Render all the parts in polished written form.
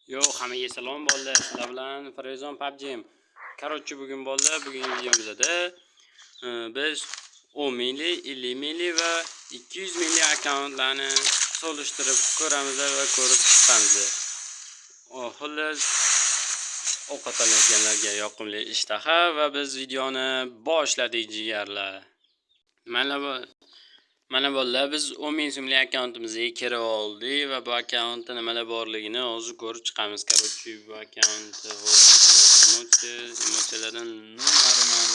Yo, hammaga salom bolalar. Sizlar bilan Farizon PUBG'im. Короче, bugun bolalar, bugungi videomizda biz 10 minglik, 50 minglik va 200 minglik akkauntlarni solishtirib ko'ramiz va ko'rib chiqamiz. Xullas, ovqatlanayotganlarga yoqimli ishtaha va biz videoni boshladik jigarlar. Mana bolalar, biz 10 ming so'mlik akkauntimizga kirib oldik va bu akkauntda nimalar borligini hozir ko'rib chiqamiz. Короче, bu akkauntda emotsiyalardan normal.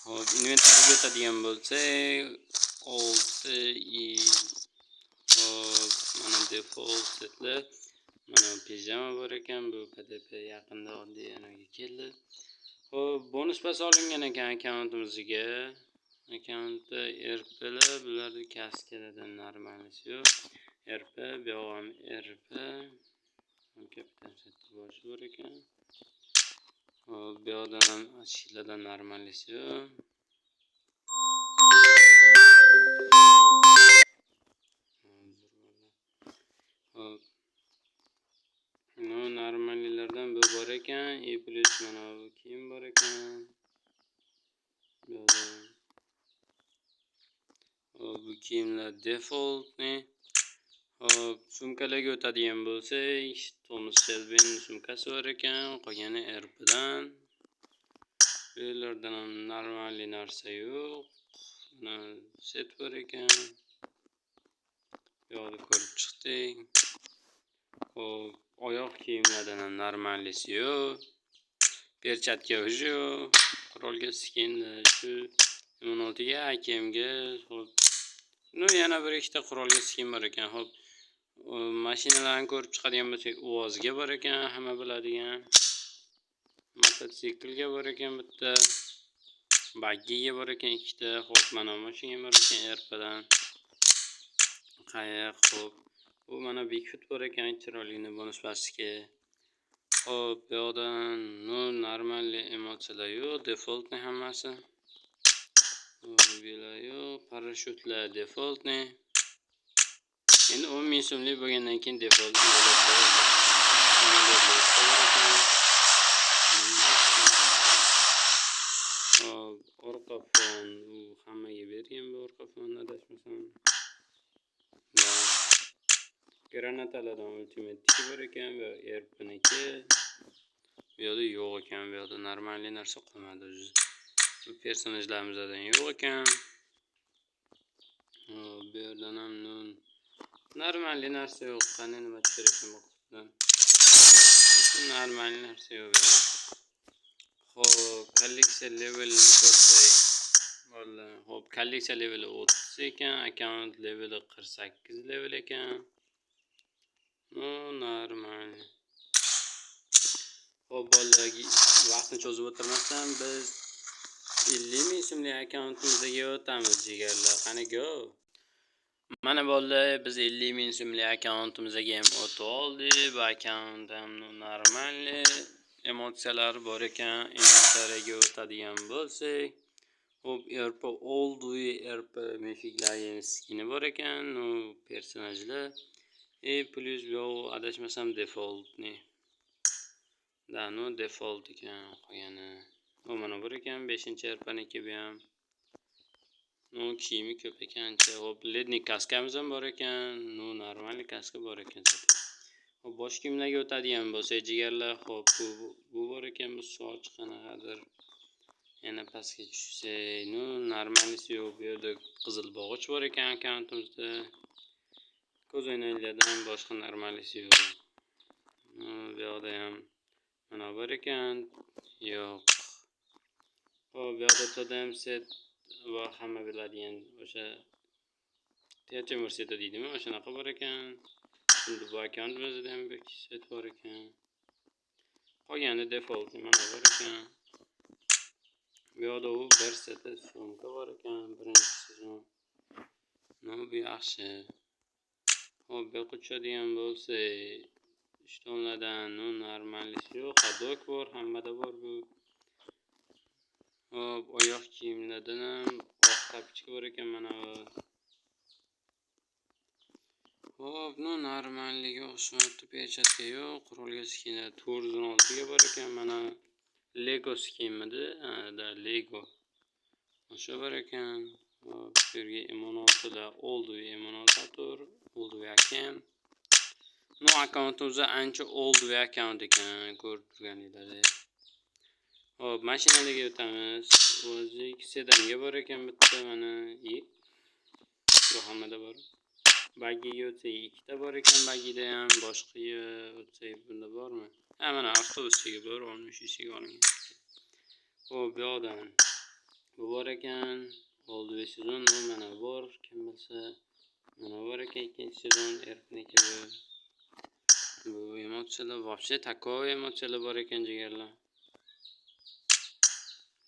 Hop, inventariga o'tadigan bo'lsak, 6 i hop, mana default setlar. Mana pijama bor ekan, bu PDP yaqinda oddiy anaga keldi. Hop, bonus pas olingan ekan akkauntimizga. Akkauntda RPlar, bularni kaskaladan normalisi yo'q. RP, bu ham RP. Kapitan setda boshi bor ekan. Hop, bu yoqdan ham ashlardan normalisi yo'q. Hop. No normallardan bu bor ekan. E+ mana bu kiyim bor ekan. Bu kiyimlar defaultni. Hop, sumkalarga o'tadigan bo'lsak, Thomas Shelby'ning sumkasi bor ekan, qolgani RPdan. Bulardan ham normalli narsa yo'q. Mana set bor ekan. Yo'qni ko'rib chiqdik. Hop, oyoq kiyimlardan ham normallisi yo'q. Perchatka yo'q. Qurolga skinlar shu 16 ga, AKMga, hop. Yana bir ikkita qurolga skin bor ekan. Hop, mashinalarni ko'rib chiqadigan bo'lsak, UAZga bor ekan, hamma biladigan. Mototsiklga bor ekan bitta. Baggiga bor ekan ikkita. Hop, mana mashina bor ekan RPdan. Qayiq, hop. Bu mana Bigfoot bor ekan, chiroyli bonus pastiga. Hop, bu yoqdan normalli emotsiyalar yo'q, defaultni hammasi. Yo'q, parashyutlar defaultni. Endi 10 ming so'mlik bo'lgandan keyin defaultni orqa fon, hammaga bergan bu orqa fonni adashmasam. Granatalardan ultimatiki bor ekan va RPniki. Bu yoqda yo'q ekan, bu yoqda normalli narsa qolmadi. Bu personajlarimizdan yo'q ekan. Bu yerdan ham normalli narsa yo'q. Qani nima tushirishim yo'qdan. Normalli narsa yo'q bu yerda. Hop, kolleksiya levelini ko'rsak. Vallahi, hop, kolleksiya leveli 30 ekan, akkaunt leveli 48 level ekan. Normal. Hop, bolalarga vaqtni cho'zib o'tirmasdan biz 50 ming so'mlik akkauntimizga o'tamiz jigarlar. Qani go. Mana bolalar, biz 50 ming so'mlik akkauntimizga ham o'tib oldik. Bu akkaunt ham normalli emotsiyalar bor ekan. Inventariga o'tadigan bo'lsak, hop, RP oldi, RP mefiklarning skini bor ekan, personajlar. Plus bu adashmasam defaultni. Dano default ekan qolgani. Mana bor ekan 5-RPniki bu ham. Kiyimi ko'p ekancha. Hop, lednik kaskamiz ham bor ekan. Normalli kaska bor ekan. Hop, bosh kiyimlarga o'tadigan bo'lsa jigarlar, hop, bu bor ekan, bu soch qanaqadir. Yana pastga tushsak, normalisi yo'q. Bu yerda qizil bog'ich bor ekan akkauntimizda. Ko'z o'ynaylardan boshqa normalisi yo'q. Bu yoqda ham mana bor ekan. Yo'q. Hop, bu yoqda todam set va hamma biladigan o'sha Temur seti deydimi, o'shanaqa bor ekan. Endi bu akkauntimizda ham bir set bor ekan. Qolgani default mana bor ekan. Bu yoqda u bir set sumka bor ekan, birinchi sezon. Bu yaxshi. Hop, bu qo'chadigan bo'lsa, ishtonlardan normalisi yo'q, hadok bor, hammada bor bu. Hop, oyoq kiyimlardan ham oq tapichka bor ekan mana bu. Hop, no normalligi o'xshatdi pechatka yo'q. Qurolga skina 416 ga bor ekan. Mana Lego skinmidi? Ha, da Lego. O'sha bor ekan. Hop, bu yerga M16 da oldu M16 oldu ekan. No akkauntimizda ancha oldu akkaunt ekan, ko'rib turganingizlar. Hop, mashinalarga o'tamiz. O'zik sedanga bor ekan bitta mana bu hammada bor. Bagiga o'tsak ikkita bor ekan, bagida ham boshqaga o'tsak bunda bormi? Ha, mana avtobusdagi bor, 13 ga olingan. Hop, bu yoqdan bu bor ekan, oldi sezon mana bor, kim bilsa. Mana bor ekan ikkinchi sezon erkniki bu. Bu emotsiyalar, вообще такой emotsiyalar bor ekan jigarlar.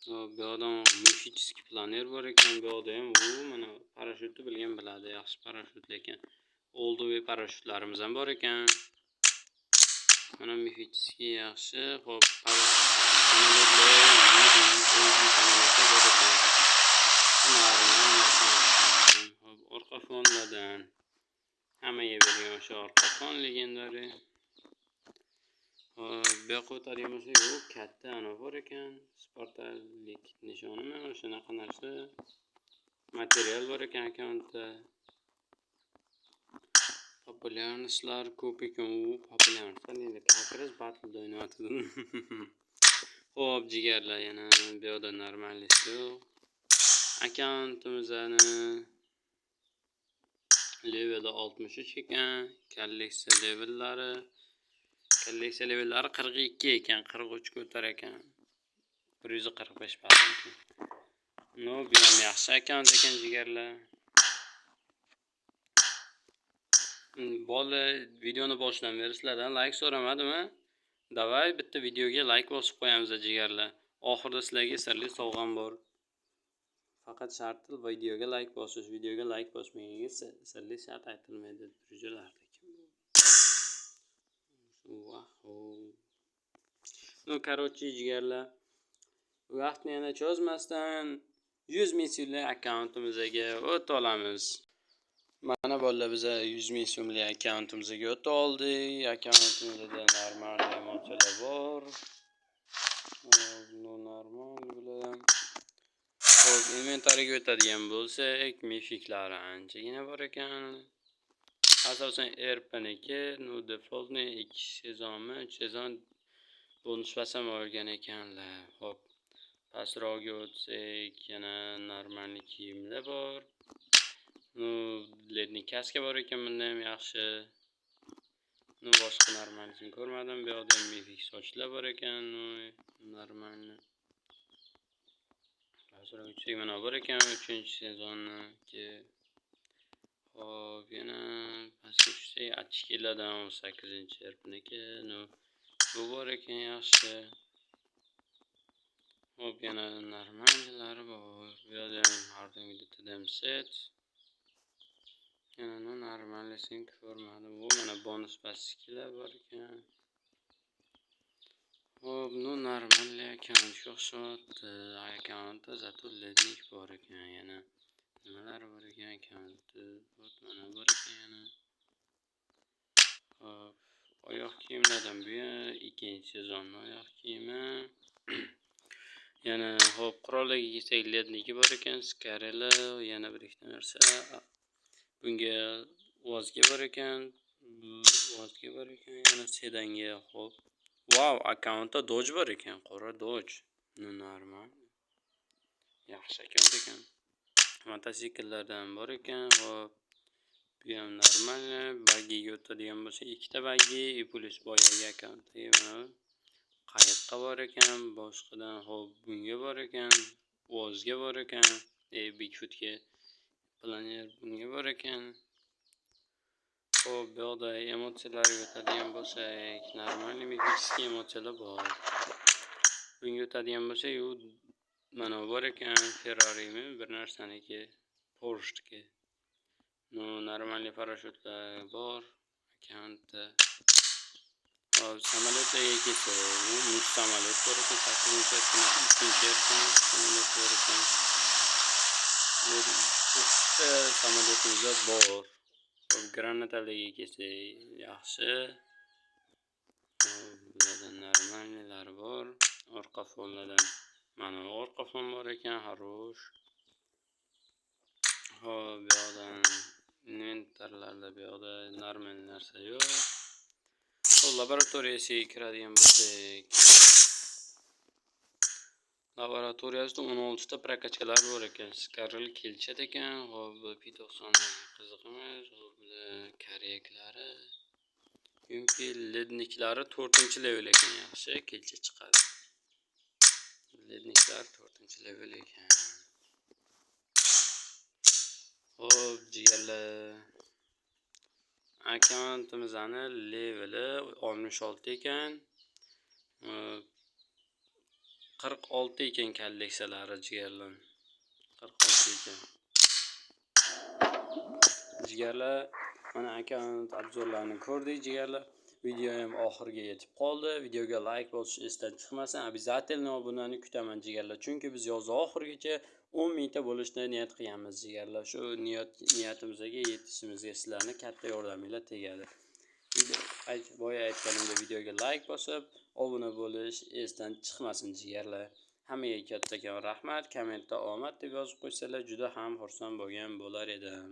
Hop, bu yoqdan mifический planer bor ekan, bu yoqda ham mana parashyutni bilgan biladi, yaxshi parashyut ekan. Oldu ve parashyutlarimiz ham bor ekan. Mana mifический yaxshi. Hop, orqa fonlardan hammaga bergan o'sha orqa fon legendari. Bu yoqqa o'tadigan bo'lsak, u katta ana bor ekan, Spartalik nishonimi, o'shanaqa narsa. Material bor ekan akkauntda. Populyarnostlar ko'p ekan, u populyarnostlar endi как раз battleda o'ynayotdi. Hop, jigarlar, yana bu yoqda normallisi. Akkauntimizni leveli 63 ekan, kolleksiya levellari 42 ekan, 43 ko'tar ekan. 145 pardon. No, bu ham yaxshi akkaunt ekan jigarlar. Bola videoni boshidan beri sizlardan like so'ramadimi? Davay bitta videoga like bosib qo'yamiz jigarlar. Oxirida sizlarga sirli sovg'am bor. Faqat sharti videoga like bosish. Videoga like bosmaganiga sirli shart aytilmaydi. Turjalardek. No, короче, jigarlar. Vaqtni yana cho'zmasdan 100 ming so'mlik akkauntimizga o'ta olamiz. Mana bolalar, biz 100 ming so'mlik akkauntimizga o'ta oldik. Akkauntimizda normal emotsiyalar bor. Normal bilan. Hop, inventariga o'tadigan bo'lsak, mifiklari anchagina bor ekan. Asosan erpniki, no defaultni 2 sezonmi, 3 sezon bonus pasam olgan ekanlar. Hop, pastroqga o'tsak, yana normal kiyimlar bor. No, ledni kaska bor ekan, bunda ham yaxshi. No, boshqa normalini ko'rmadim. Bu yoqda ham mifik sochlar bor ekan, no, normalni. Pastroq o'tsak mana bor ekan, 3-sezonniki. Hop, yana pastga tushsak, achkilardan 18-erpniki, no, bu bor ekan yaxshi. Hop, yana normallari bor. Bu yerda ham har doimgidek tadam set. Yana normallisini ko'rmadim. Bu mana bonus paskilar bor ekan. Hop, no normalli akkaunt o'xshatdi. Akkauntda zato lednik bor ekan yana. Nimalar bor ekan akkauntda? Hop, mana bor ekan yana. Hop, oyoq kiyimlardan bu ikkinchi sezon oyoq kiyimi. Yana hop, qurollarga kelsak, ledniki bor ekan, skarela, yana bir ikkita narsa. Bunga vozga bor ekan, vozga bor ekan, yana sedanga. Hop. Wow, akkauntda dodge bor ekan, qora dodge. Normal. Yaxshi akkaunt ekan. Mototsikllardan bor ekan, hop. Bu ham normal. Bagiga o'tadigan bo'lsa, ikkita bagi, plus boyagi akkaunt. Mana qayiqqa bor ekan, boshqadan hop, bunga bor ekan, vozga bor ekan, Bigfootga planer bunga bor ekan. Hop, bu yoqda emotsiyalarga o'tadigan bo'lsak, normal mifический emotsiyalar bor. Bunga o'tadigan bo'lsak, u mana bor ekan, Ferrari'mi, bir narsaniki, Porsche'niki. No, normal parashyutlar bor akkauntda. Hop, samolyotlarga kelsak, u muz samolyot bor ekan, 8-erkin samolyot bor ekan. Bu ikkita samolyotimiz bor. Hop, granataliga kelsak yaxshi. Bularda normalnilar bor. Orqa fonlardan mana orqa fon bor ekan, xarosh. Hop, bu yoqdan inventarlarda bu yoqda normal narsa yo'q. Laboratoriyasiga kiradigan bo'lsak, laboratoriyasida 16 ta prokachkalar bor ekan. Skaril kelishadi ekan. Hop, P90 qiziqimiz. Hop, koreyaklari. Chunki ledniklari 4-level ekan, yaxshi kelcha chiqadi. Ledniklar 4-level ekan. Hop, jigarlar. Akkauntimizning leveli 66 ekan. 46 ekan kolleksiyalari jigarlar. 46 ekan. Jigarlar, mana akkaunt obzorlarini ko'rdik jigarlar. Video ham oxiriga yetib qoldi. Videoga like bosishni esdan chiqmasin. Обязательно obunani kutaman jigarlar. Chunki biz yoz oxirigacha 10 mingta bo'lishni niyat qilganmiz jigarlar. Shu niyatimizga yetishimizga sizlarning katta yordaminglar tegadi. Boya aytganimdek videoga like bosib, obuna bo'lish esdan chiqmasin jigarlar. Hammaga kattakon rahmat. Kommentda omad deb yozib qo'ysalar juda ham xursand bo'lgan bo'lar edim.